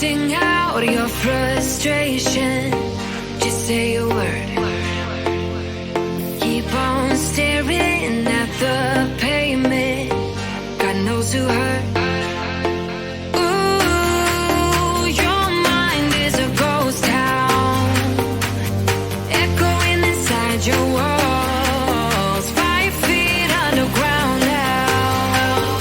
Sing out your frustration. Just say a word. Keep on staring at the pavement. God knows who hurt. Ooh, your mind is a ghost town, echoing inside your walls. 5 feet underground now.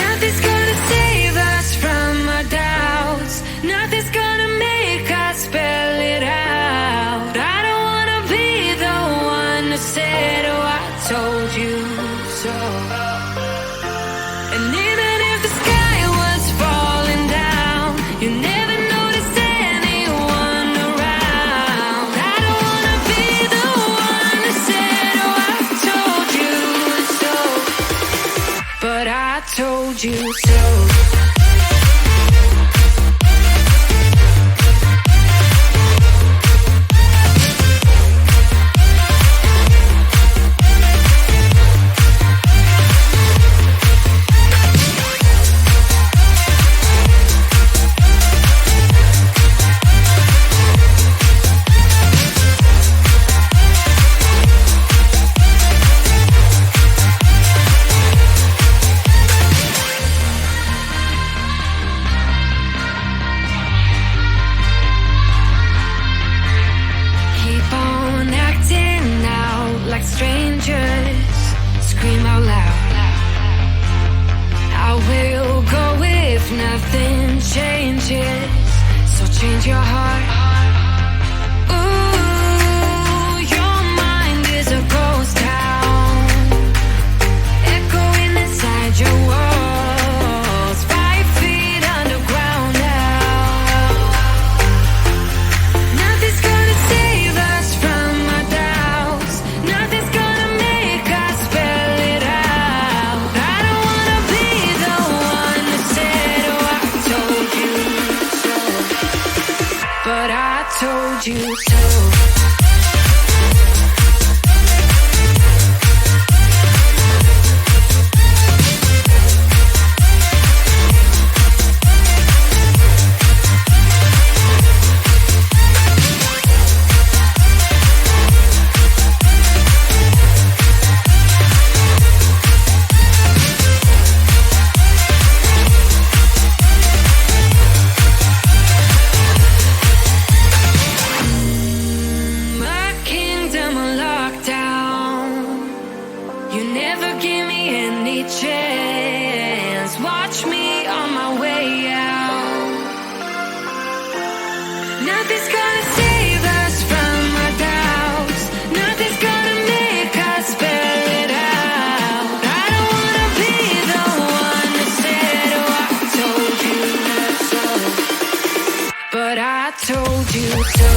Nothing's gonna save us from our doubts. Nothing's gonna make us spell it out. I don't wanna be the one who said, oh, I told you so. And even if the sky was falling down, you never noticed anyone around. I don't wanna be the one who said, oh, I told you so. But I told you so. Keep on acting out like strangers. Scream out loud. I will go if nothing changes. So change your heart. Ooh, your mind is a ghost town, echoing inside your walls. 5 feet underground now. Nothing's gonna save us from our doubts. Nothing's gonna make us spell it out. I don't wanna be the one who said, oh, I told you so. But I told you so. My kingdom on lockdown. You never give me any chance. Watch me on my way out. Nothing's gonna save us from our doubts. Nothing's gonna make us spell it out. I don't wanna be the one who said, oh, I told you so. But I told you so.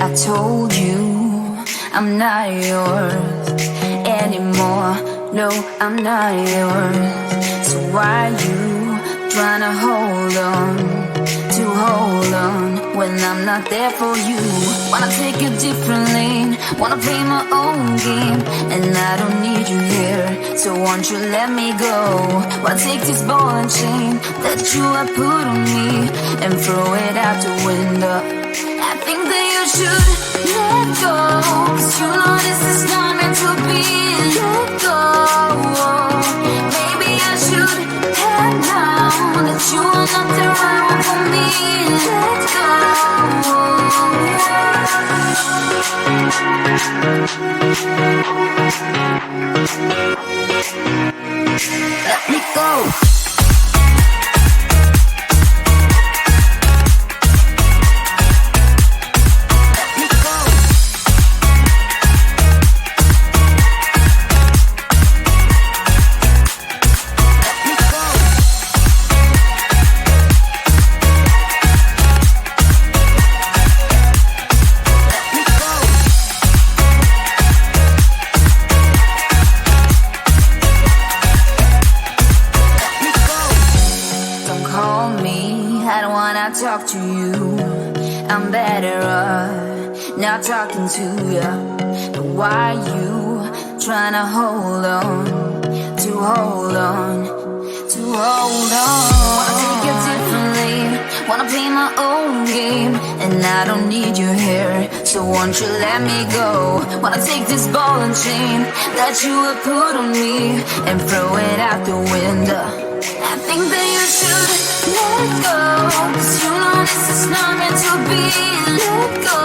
I told you I'm not yours anymore. No, I'm not yours. So why you tryna hold on when I'm not there for you? Wanna take a different lane, wanna play my own game, and I don't need you here, so won't you let me go? Wanna take this ball and chain that you have put on me and throw it out the window. I think that you should let go, 'cause you know this is not meant to be. Let go. Maybe I should have known that you are not the right one for me. Let go. Let me go. Talk to you, I'm better off not talking to you. But why you tryna hold on? Wanna take a different lane, wanna play my own game, and I don't need you here, so won't you let me go? Wanna take this ball and chain that you have put on me and throw it out the window. I think that you should let go, 'cause you know this is not meant to be. Let go.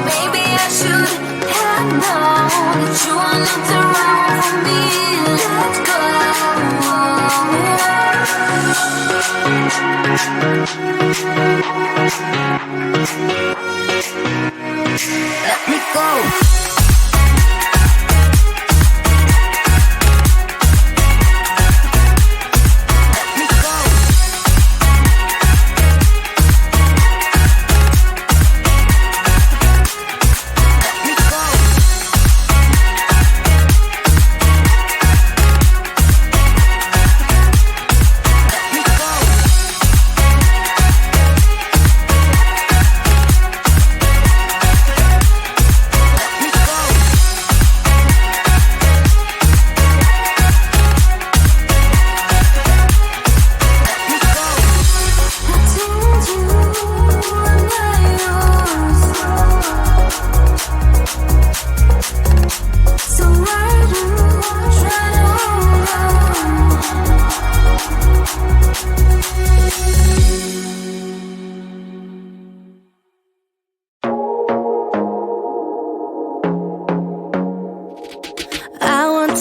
Maybe I should have known that you are not the right one for me. Let go. Let me go.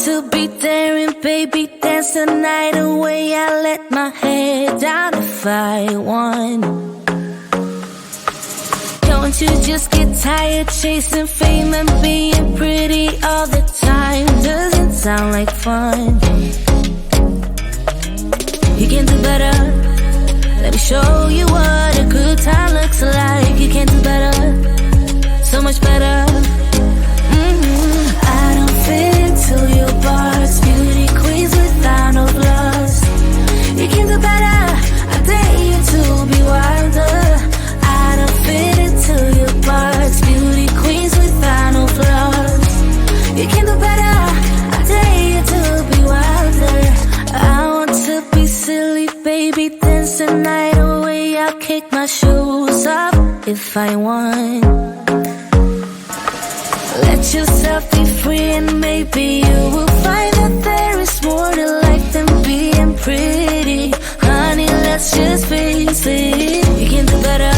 To be there and baby dance the night away. I let my head down if I won. Don't you just get tired chasing fame and being pretty all the time? Doesn't sound like fun. You can do better. Let me show you what a good time looks like. You can do better, so much better. I don't fit into your bars, beauty queens without no flaws. You can do better, I dare you to be wilder. I don't fit into your bars, beauty queens without no flaws. You can do better, I dare you to be wilder. I want to be silly, baby, dance the night away. I'll kick my shoes off if I want. Let yourself be free and maybe you will find that there is more to life than being pretty. Honey, let's just face it. You can do better.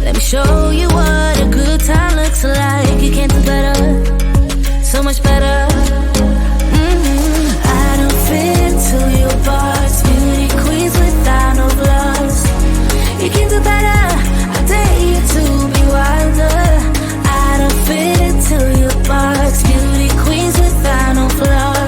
Let me show you what a good time looks like. You can do better, so much better. I don't fit into your bars, beauty queens without no flaws. You can do better, I dare you to be wilder. I don't fit into your box, beauty queens without no flaws.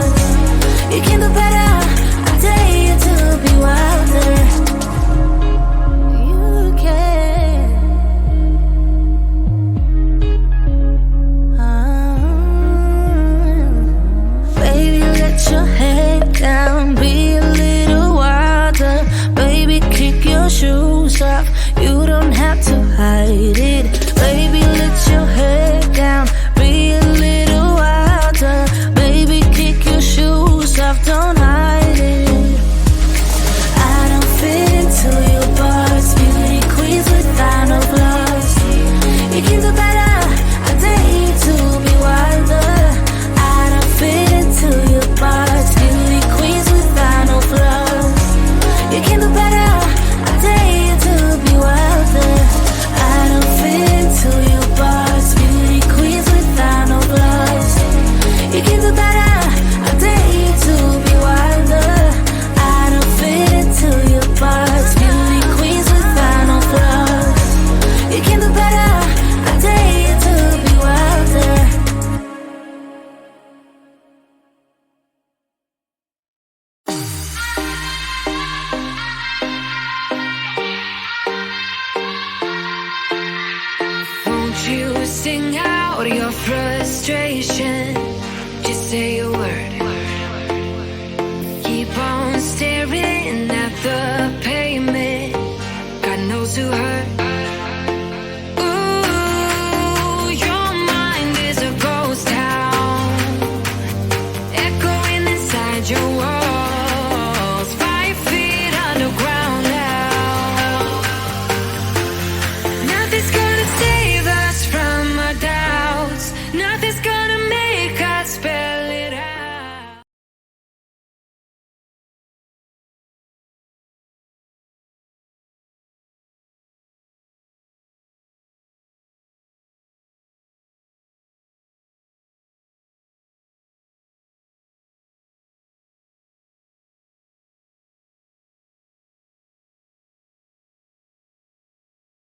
don't hide it. I don't fit into your bars, beauty queens without no flaws. You can do better, I dare you to be wilder. I don't fit into your bars, beauty queens without no flaws. You can do better, I dare you to be wilder. I don't fit into your bars, beauty queens without no flaws. You can do better, I dare you to be wilder. I don't fit into your bars, beauty queens without no flaws. You can do better, I dare you to be wilder. Won't you sing out your frustration? Just say a word. Keep on staring at the pavement. God knows who hurt.